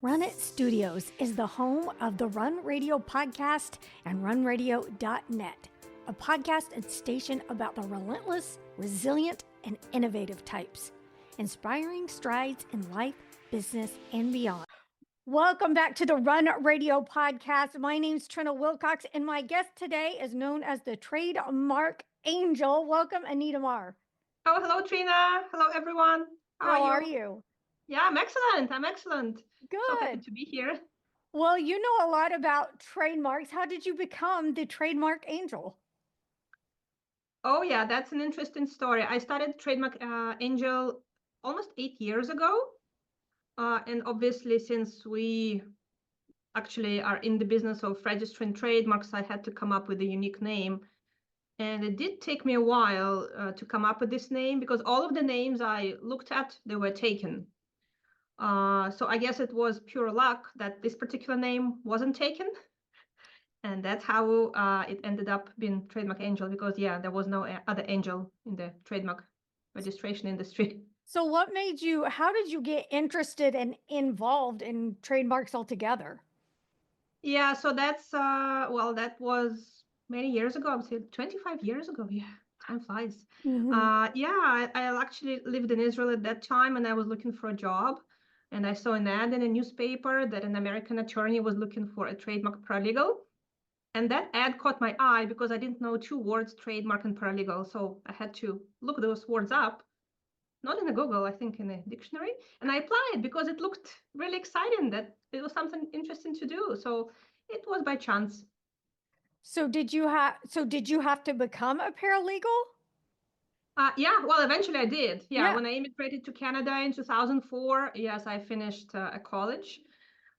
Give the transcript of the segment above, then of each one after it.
Run It Studios is the home of the Run Radio podcast and runradio.net, a podcast and station about the relentless, resilient, and innovative types, inspiring strides in life, business, and beyond. Welcome back to the Run Radio podcast. My name's Trina Wilcox, and my guest today is known as the Trademark Angel. Welcome, Anita Marr. Oh, hello, Trina. Hello, everyone. How are you? Yeah, I'm excellent. Good. So happy to be here. Well, you know a lot about trademarks. How did you become the Trademark Angel? Oh, yeah, that's an interesting story. I started Trademark Angel almost 8 years ago. And obviously, since we actually are in the business of registering trademarks, I had to come up with a unique name. And it did take me a while to come up with this name because all of the names I looked at, they were taken. So I guess it was pure luck that this particular name wasn't taken. And that's how it ended up being Trademark Angel, because there was no other angel in the trademark registration industry. So how did you get interested and involved in trademarks altogether? Yeah, so that was many years ago. I would say 25 years ago. Yeah, time flies. Mm-hmm. I actually lived in Israel at that time, and I was looking for a job. And I saw an ad in a newspaper that an American attorney was looking for a trademark paralegal. And that ad caught my eye because I didn't know two words, trademark and paralegal. So I had to look those words up, not in a Google, I think in a dictionary. And I applied because it looked really exciting, that it was something interesting to do. So it was by chance. So did you have to become a paralegal? Well, eventually I did. Yeah. When I immigrated to Canada in 2004, yes, I finished a college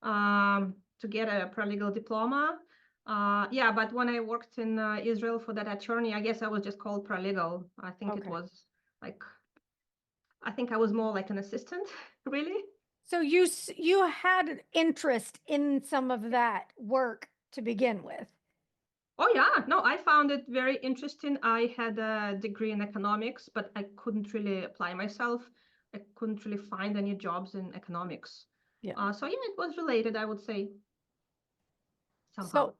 to get a paralegal diploma. But when I worked in Israel for that attorney, I guess I was just called paralegal. I think it was I think I was more like an assistant, really. So you had an interest in some of that work to begin with. Oh, yeah. No, I found it very interesting. I had a degree in economics, but I couldn't really apply myself. I couldn't really find any jobs in economics. Yeah. It was related, I would say, somehow.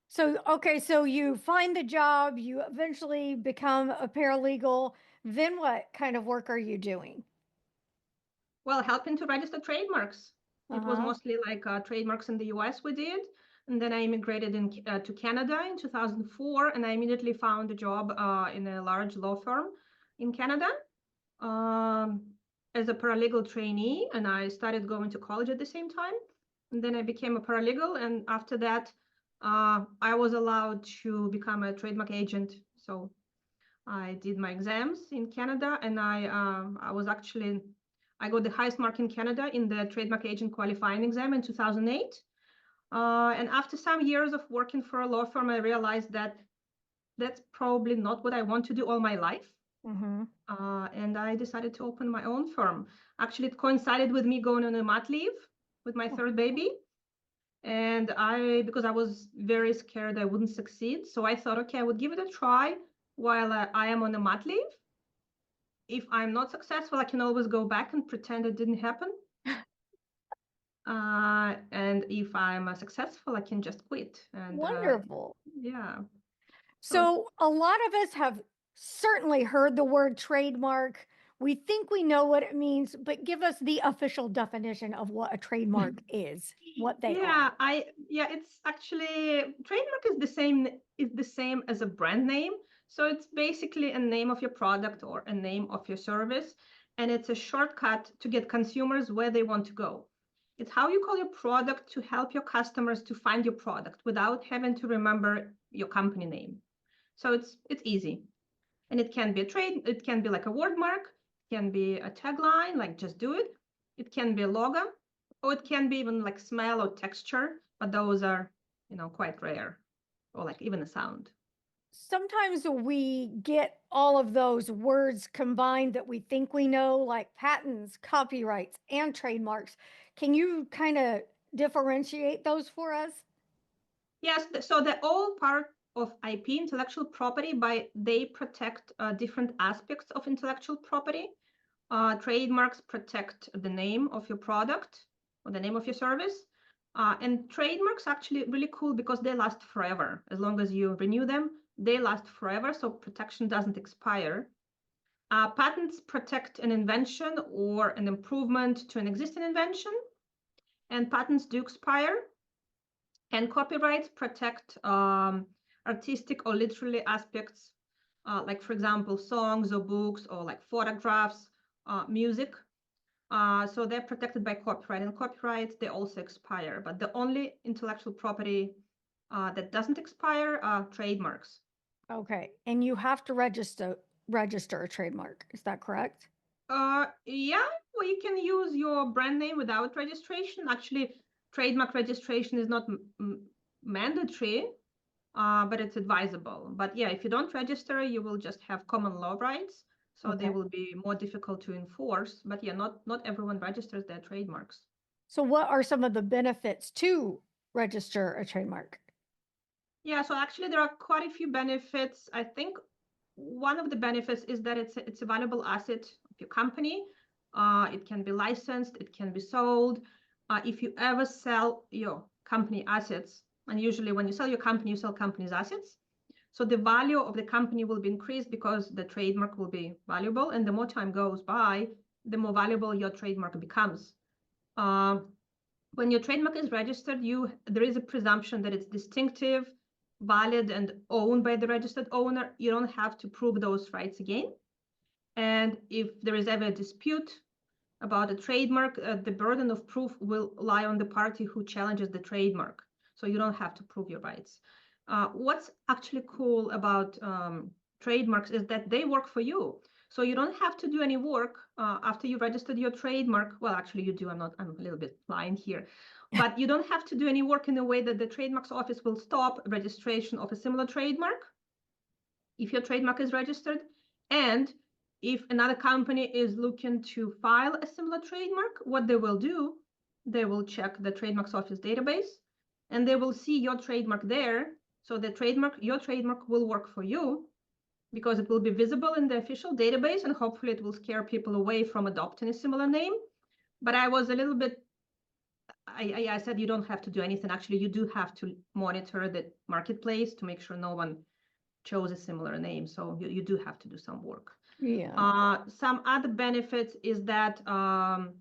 So you find the job, you eventually become a paralegal. Then what kind of work are you doing? Well, helping to register trademarks. It was mostly like trademarks in the US we did. And then I immigrated to Canada in 2004, and I immediately found a job in a large law firm in Canada as a paralegal trainee. And I started going to college at the same time. And then I became a paralegal. And after that, I was allowed to become a trademark agent. So I did my exams in Canada, and I got the highest mark in Canada in the trademark agent qualifying exam in 2008. And after some years of working for a law firm, I realized that that's probably not what I want to do all my life. Mm-hmm. And I decided to open my own firm. Actually, it coincided with me going on a mat leave with my third baby. And because I was very scared I wouldn't succeed. So I thought, okay, I would give it a try while I am on a mat leave. If I'm not successful, I can always go back and pretend it didn't happen. And if I'm successful, I can just quit. And wonderful. Yeah. So a lot of us have certainly heard the word trademark. We think we know what it means, but give us the official definition of what a trademark is, what they are. It's actually, trademark is the same as a brand name. So it's basically a name of your product or a name of your service, and it's a shortcut to get consumers where they want to go. It's how you call your product to help your customers to find your product without having to remember your company name. So it's easy. And it can be it can be like a word mark, it can be a tagline, like just do it. It can be a logo, or it can be even like smell or texture, but those are, quite rare, or like even a sound. Sometimes we get all of those words combined that we think we know, like patents, copyrights, and trademarks. Can you kind of differentiate those for us? Yes, so they're all part of IP, intellectual property, they protect different aspects of intellectual property. Trademarks protect the name of your product, or the name of your service. And trademarks actually really cool because they last forever. As long as you renew them, they last forever, so protection doesn't expire. Patents protect an invention or an improvement to an existing invention, and patents do expire. And copyrights protect artistic or literary aspects, like, for example, songs or books or like photographs, music. So they're protected by copyright, and copyrights, they also expire. But the only intellectual property that doesn't expire are trademarks. Okay. And you have to register a trademark. Is that correct? Yeah, well, you can use your brand name without registration. Actually, trademark registration is not mandatory, but it's advisable. But yeah, if you don't register, you will just have common law rights. So they will be more difficult to enforce. But yeah, not everyone registers their trademarks. So what are some of the benefits to register a trademark? Yeah, so actually there are quite a few benefits. I think one of the benefits is that it's a valuable asset of your company. It can be licensed, it can be sold. If you ever sell your company assets, and usually when you sell your company, you sell company's assets. So the value of the company will be increased because the trademark will be valuable. And the more time goes by, the more valuable your trademark becomes. When your trademark is registered, there is a presumption that it's distinctive, valid, and owned by the registered owner. You don't have to prove those rights again. And if there is ever a dispute about a trademark, the burden of proof will lie on the party who challenges the trademark. So you don't have to prove your rights. What's actually cool about trademarks is that they work for you. So you don't have to do any work after you registered your trademark. Well, actually you do. I'm a little bit lying here. But you don't have to do any work in a way that the trademarks office will stop registration of a similar trademark if your trademark is registered. And if another company is looking to file a similar trademark, what they will do, they will check the trademarks office database and they will see your trademark there. So your trademark will work for you because it will be visible in the official database, and hopefully it will scare people away from adopting a similar name. But I was a little bit, I said you don't have to do anything. Actually, you do have to monitor the marketplace to make sure no one chose a similar name. So you do have to do some work. Yeah. Some other benefits is that, well,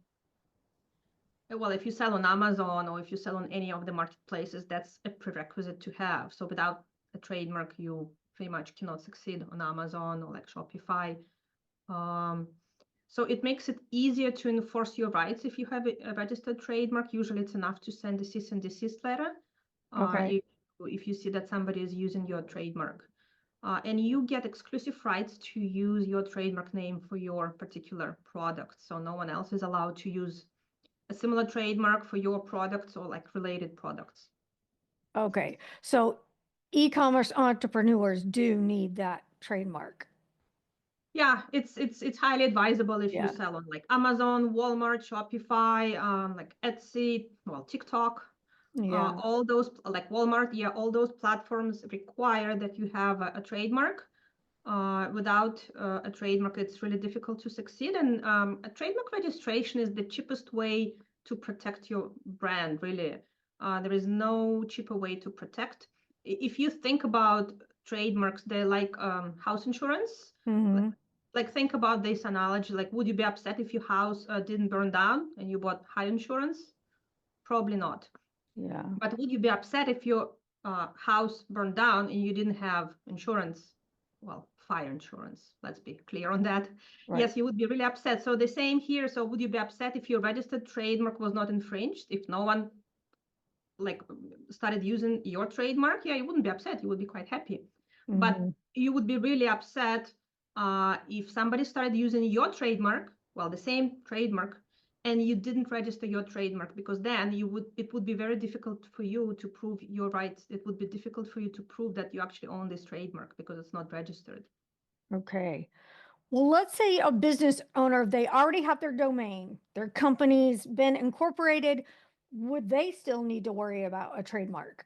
if you sell on Amazon or if you sell on any of the marketplaces, that's a prerequisite to have. So without a trademark, you pretty much cannot succeed on Amazon or like Shopify. So it makes it easier to enforce your rights if you have a registered trademark. Usually it's enough to send a cease and desist letter if you see that somebody is using your trademark. And you get exclusive rights to use your trademark name for your particular product. So no one else is allowed to use a similar trademark for your products or like related products. Okay. So e-commerce entrepreneurs do need that trademark. Yeah, it's highly advisable if you sell on like Amazon, Walmart, Shopify, like Etsy, well, TikTok, all those like Walmart. Yeah, all those platforms require that you have a trademark. Without a trademark, it's really difficult to succeed. And a trademark registration is the cheapest way to protect your brand, really. There is no cheaper way to protect. If you think about trademarks, they're like house insurance. Mm-hmm. Like think about this analogy, like would you be upset if your house didn't burn down and you bought high insurance? Probably not. Yeah. But would you be upset if your house burned down and you didn't have insurance? Well, fire insurance. Let's be clear on that. Right. Yes, you would be really upset. So the same here. So would you be upset if your registered trademark was not infringed? If no one like started using your trademark? Yeah, you wouldn't be upset. You would be quite happy. But you would be really upset if somebody started using your trademark, well, the same trademark, and you didn't register your trademark, because then it would be very difficult for you to prove your rights. It would be difficult for you to prove that you actually own this trademark because it's not registered. Okay. Well, let's say a business owner, they already have their domain, their company's been incorporated. Would they still need to worry about a trademark?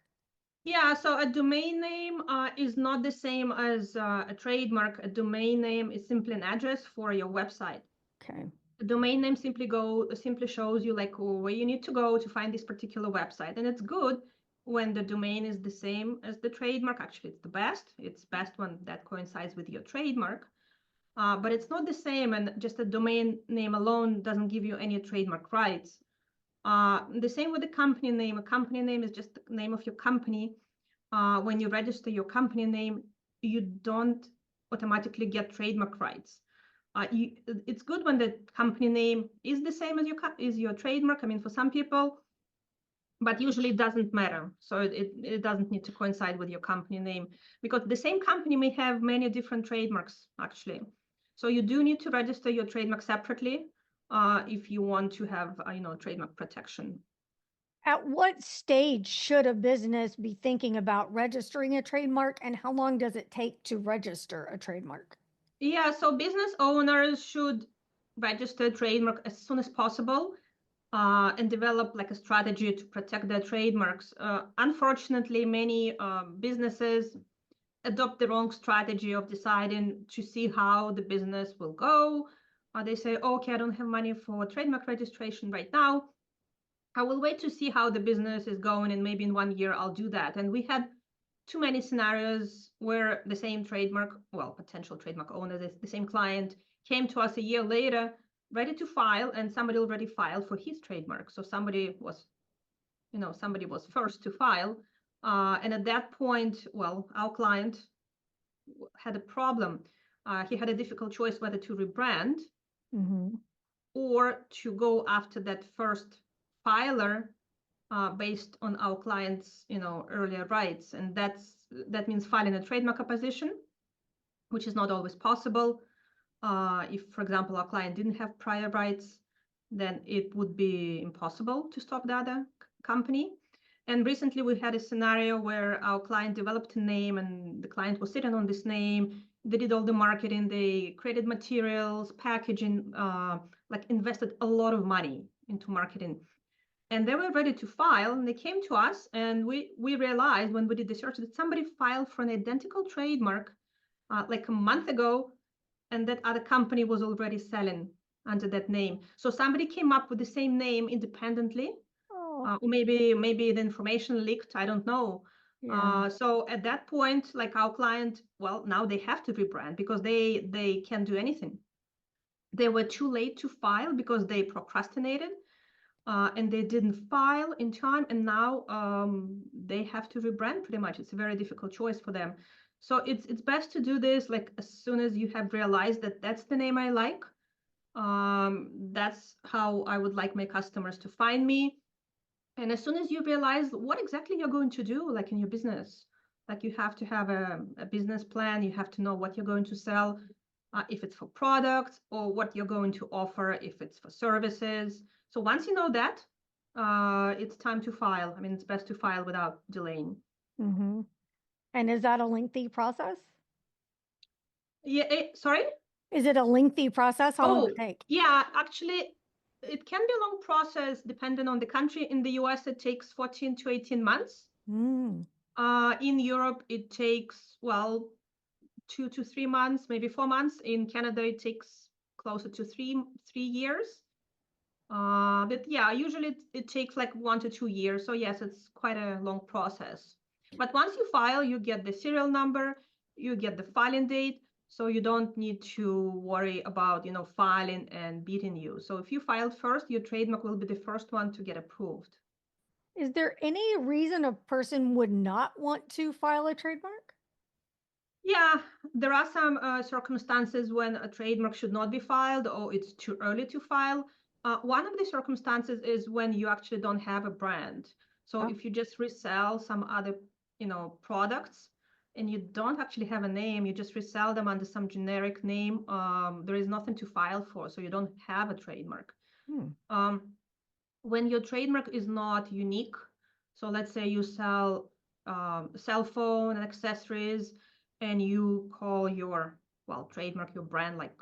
Yeah, so a domain name is not the same as a trademark. A domain name is simply an address for your website. Okay. A domain name simply shows you like where you need to go to find this particular website. And it's good when the domain is the same as the trademark. Actually, it's the best. It's best when that coincides with your trademark. But it's not the same, and just a domain name alone doesn't give you any trademark rights. The same with the company name. A company name is just the name of your company. When you register your company name, you don't automatically get trademark rights. It's good when the company name is the same as your trademark. I mean, for some people, but usually it doesn't matter. So it doesn't need to coincide with your company name, because the same company may have many different trademarks, actually. So you do need to register your trademark separately if you want to have, trademark protection. At what stage should a business be thinking about registering a trademark, and how long does it take to register a trademark? Yeah, so business owners should register a trademark as soon as possible and develop like a strategy to protect their trademarks. Unfortunately, many businesses adopt the wrong strategy of deciding to see how the business will go. They say, okay, I don't have money for trademark registration right now. I will wait to see how the business is going, and maybe in 1 year I'll do that. And we had too many scenarios where the same potential trademark owner, the same client came to us a year later, ready to file, and somebody already filed for his trademark. So somebody was first to file. And at that point, our client had a problem. He had a difficult choice whether to rebrand or to go after that first filer based on our client's earlier rights. And that means filing a trademark opposition, which is not always possible. If, for example, our client didn't have prior rights, then it would be impossible to stop the other company. And recently we had a scenario where our client developed a name, and the client was sitting on this name. They did all the marketing, they created materials, packaging, invested a lot of money into marketing. And they were ready to file, and they came to us, and we realized when we did the search that somebody filed for an identical trademark like a month ago, and that other company was already selling under that name. So somebody came up with the same name independently, or maybe the information leaked, I don't know. Yeah. So at that point, like our client, now they have to rebrand because they can't do anything. They were too late to file because they procrastinated. And they didn't file in time, and now they have to rebrand pretty much. It's a very difficult choice for them. So it's best to do this like as soon as you have realized that that's the name I like. That's how I would like my customers to find me. And as soon as you realize what exactly you're going to do, like in your business, like you have to have a business plan, you have to know what you're going to sell, if it's for products, or what you're going to offer if it's for services. So once you know that, it's time to file. I mean, it's best to file without delaying. And is that a lengthy process? Yeah, sorry? Is it a lengthy process? How long does it take? Yeah, actually, it can be a long process depending on the country. In the US, it takes 14 to 18 months. In Europe, it takes, 2 to 3 months, maybe 4 months. In Canada, it takes closer to 3 years. But yeah, usually it takes like 1 to 2 years. So yes, it's quite a long process. But once you file, you get the serial number, you get the filing date. So you don't need to worry about, filing and beating you. So if you filed first, your trademark will be the first one to get approved. Is there any reason a person would not want to file a trademark? Yeah, there are some circumstances when a trademark should not be filed or it's too early to file. One of the circumstances is when you actually don't have a brand. So if you just resell some other, products and you don't actually have a name, you just resell them under some generic name, there is nothing to file for, so you don't have a trademark. When your trademark is not unique, so let's say you sell cell phone and accessories, and you call your trademark, your brand, like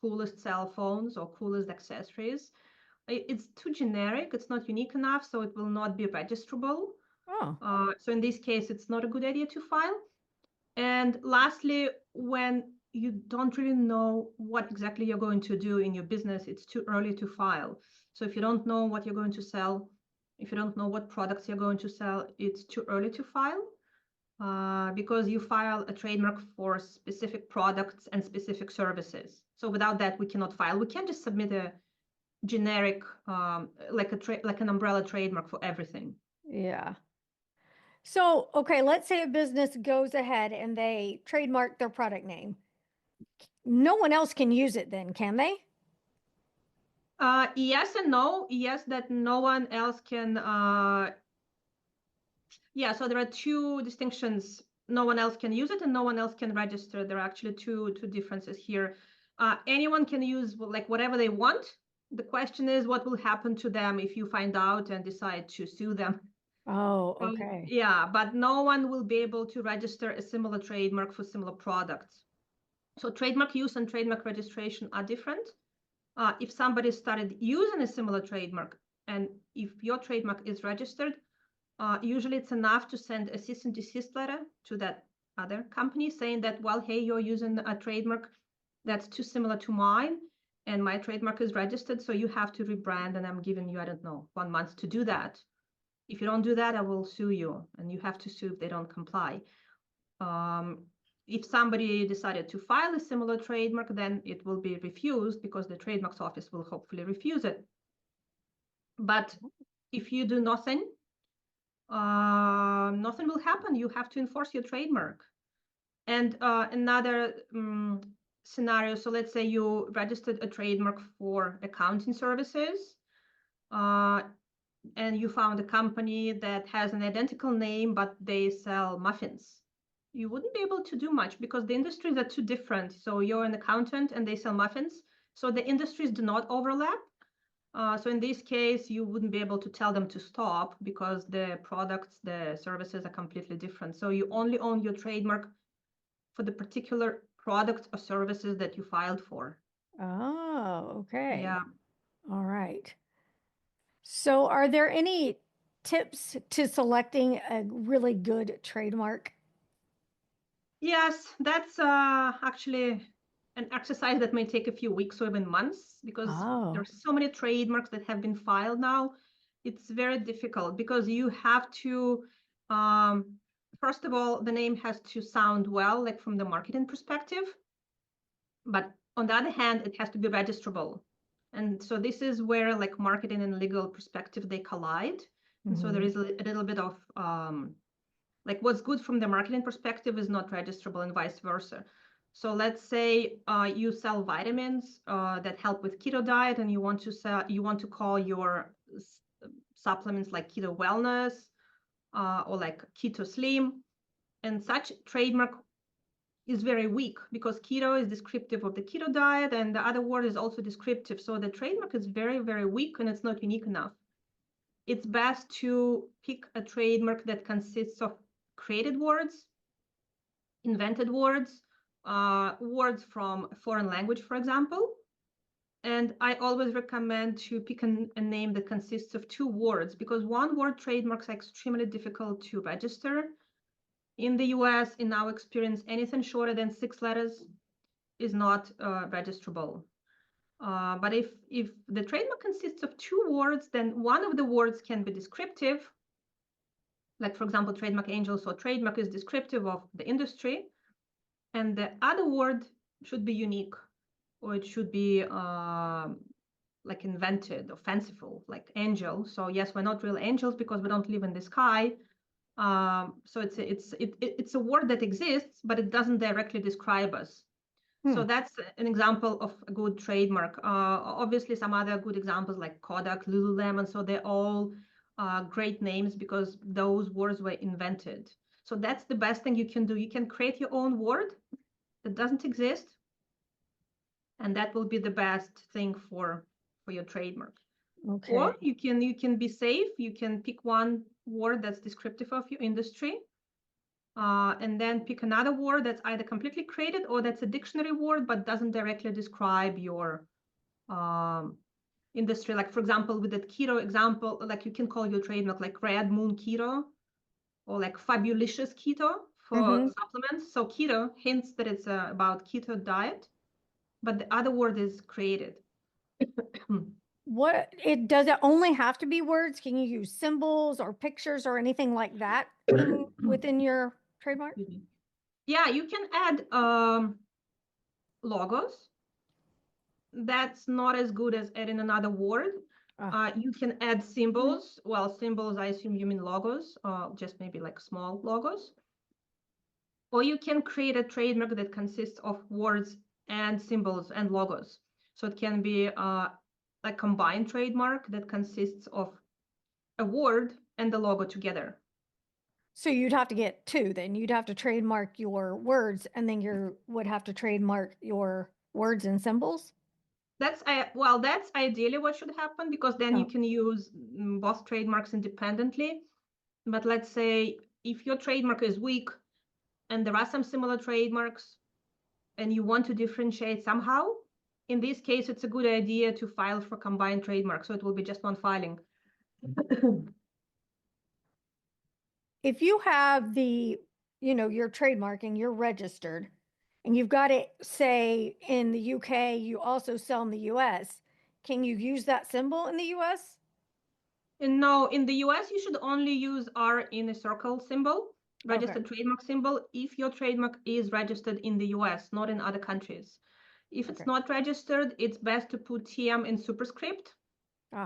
coolest cell phones or coolest accessories, it's too generic, it's not unique enough, so it will not be registrable. So in this case, it's not a good idea to file. And lastly, when you don't really know what exactly you're going to do in your business, it's too early to file. So if you don't know what you're going to sell, if you don't know what products you're going to sell, it's too early to file. Because you file a trademark for specific products and specific services. So without that, we cannot file. We can't just submit a generic, like an umbrella trademark for everything. Yeah. So, okay, let's say a business goes ahead and they trademark their product name. No one else can use it then, can they? Yes and no. Yes, that no one else can. Yeah, so there are two distinctions. No one else can use it and no one else can register. There are actually two differences here. Anyone can use like whatever they want. The question is what will happen to them if you find out and decide to sue them. Oh, okay. Yeah, but no one will be able to register a similar trademark for similar products. So trademark use and trademark registration are different. If somebody started using a similar trademark and if your trademark is registered, usually it's enough to send a cease and desist letter to that other company saying that, well, hey, you're using a trademark that's too similar to mine and my trademark is registered, so you have to rebrand and I'm giving you, I don't know, 1 month to do that. If you don't do that, I will sue you and you have to sue if they don't comply. If somebody decided to file a similar trademark, then it will be refused because the trademarks office will hopefully refuse it. But if you do nothing, nothing will happen. You have to enforce your trademark. And another scenario, so let's say you registered a trademark for accounting services, and you found a company that has an identical name, but they sell muffins. You wouldn't be able to do much because the industries are too different. So you're an accountant and they sell muffins. So the industries do not overlap. So in this case, you wouldn't be able to tell them to stop because the products, the services are completely different. So you only own your trademark for the particular product or services that you filed for. Oh, okay. Yeah. All right. So, are there any tips to selecting a really good trademark? Yes, that's actually an exercise that may take a few weeks or even months because there Oh, are so many trademarks that have been filed now. It's very difficult because you have to, first of all, the name has to sound well, like from the marketing perspective. But on the other hand, it has to be registrable. And so this is where like marketing and legal perspective, they collide. And so there is a little bit of like what's good from the marketing perspective is not registrable and vice versa. So let's say you sell vitamins that help with keto diet, and you want to call your supplements like keto wellness or like keto slim, and such trademark is very weak because keto is descriptive of the keto diet, and the other word is also descriptive. So the trademark is very, very weak, and it's not unique enough. It's best to pick a trademark that consists of created words, invented words, words from a foreign language, for example. And I always recommend to pick a name that consists of 2 words because 1 word trademarks are extremely difficult to register. In the US, in our experience, anything shorter than 6 letters is not registrable. But if the trademark consists of 2 words, then one of the words can be descriptive, like for example, trademark angel. So trademark is descriptive of the industry, and the other word should be unique, or it should be like invented or fanciful, like angel. So yes, we're not real angels because we don't live in the sky. So it's a word that exists, but it doesn't directly describe us. So that's an example of a good trademark. Obviously, some other good examples like Kodak, Lululemon. So they're all great names because those words were invented. So that's the best thing you can do. You can create your own word that doesn't exist, and that will be the best thing for your trademark. okay. Or you can be safe. You can pick one word that's descriptive of your industry, and then pick another word that's either completely created or that's a dictionary word but doesn't directly describe your industry. Like for example, with that keto example, like you can call your trademark like Red Moon Keto or like Fabulicious Keto for supplements. So keto hints that it's about keto diet, but the other word is created. Does it only have to be words? Can you use symbols or pictures or anything like that within your trademark? Yeah, you can add logos. That's not as good as adding another word. You can add symbols. Well, symbols, I assume you mean logos, just maybe like small logos. Or you can create a trademark that consists of words and symbols and logos. So it can be a combined trademark that consists of a word and the logo together. So you'd have to get two then. You'd have to trademark your words and then you would have to trademark your words and symbols? That's ideally what should happen, because then you can use both trademarks independently. But let's say if your trademark is weak and there are some similar trademarks and you want to differentiate somehow, in this case, it's a good idea to file for combined trademark. So it will be just one filing. If you have your trademarking, you're registered, and you've got it, say, in the UK, you also sell in the US, can you use that symbol in the US? And no, in the US, you should only use R in a circle symbol, registered trademark symbol, if your trademark is registered in the US, not in other countries. If it's not registered, it's best to put TM in superscript.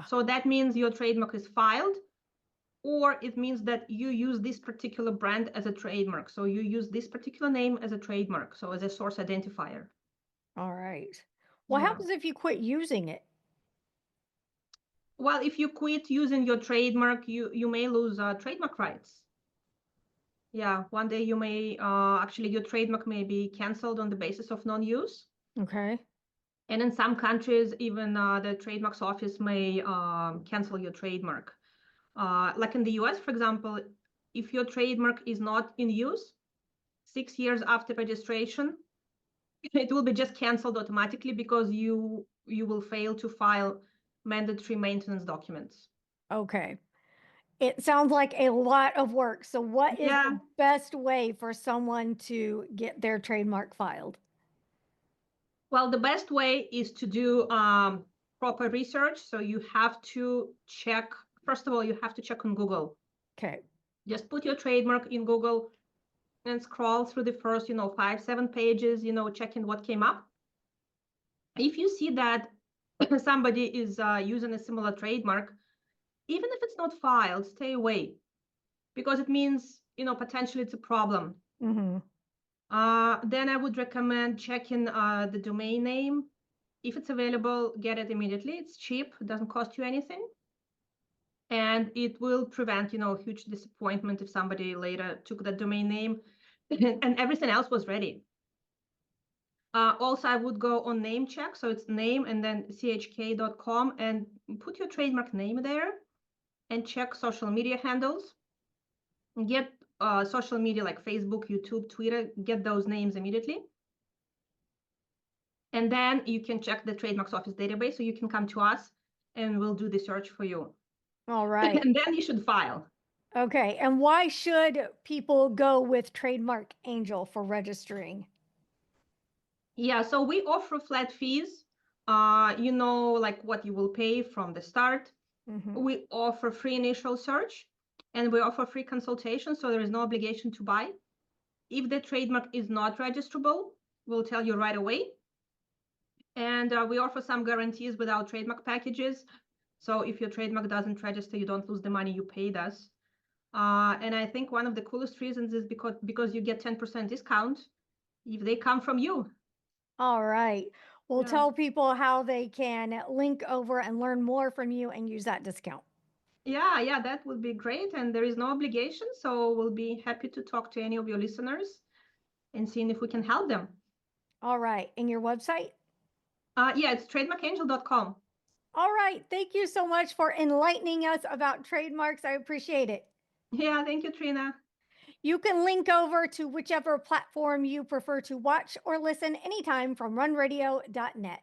So that means your trademark is filed, or it means that you use this particular brand as a trademark. So you use this particular name as a trademark, so as a source identifier. All right. What happens if you quit using it? Well, if you quit using your trademark, you may lose trademark rights. Yeah, one day you may, actually your trademark may be canceled on the basis of non-use. Okay. And in some countries, even the trademarks office may cancel your trademark. Like in the US, for example, if your trademark is not in use 6 years after registration, it will be just canceled automatically because you will fail to file mandatory maintenance documents. Okay. It sounds like a lot of work. So what is the best way for someone to get their trademark filed? Well, the best way is to do proper research. So you have to check, first of all, you have to check on Google. Okay. Just put your trademark in Google and scroll through the first, 5-7 pages, checking what came up. If you see that somebody is using a similar trademark, even if it's not filed, stay away, because it means, potentially it's a problem. Then I would recommend checking the domain name. If it's available, get it immediately. It's cheap, it doesn't cost you anything. And it will prevent, huge disappointment if somebody later took that domain name and everything else was ready. Also, I would go on name check. So it's name and then chk.com and put your trademark name there and check social media handles. Get social media like Facebook, YouTube, Twitter, get those names immediately. And then you can check the trademarks office database. So you can come to us and we'll do the search for you. All right. And then you should file. Okay. And why should people go with Trademark Angel for registering? Yeah, so we offer flat fees, like what you will pay from the start. We offer free initial search and we offer free consultation. So there is no obligation to buy. If the trademark is not registrable, we'll tell you right away. And we offer some guarantees without trademark packages. So if your trademark doesn't register, you don't lose the money you paid us. And I think one of the coolest reasons is because you get 10% discount if they come from you. All right. We'll tell people how they can link over and learn more from you and use that discount. Yeah, that would be great. And there is no obligation. So we'll be happy to talk to any of your listeners and seeing if we can help them. All right. And your website? Yeah, it's trademarkangel.com. All right. Thank you so much for enlightening us about trademarks. I appreciate it. Yeah, thank you, Trina. You can link over to whichever platform you prefer to watch or listen anytime from runradio.net.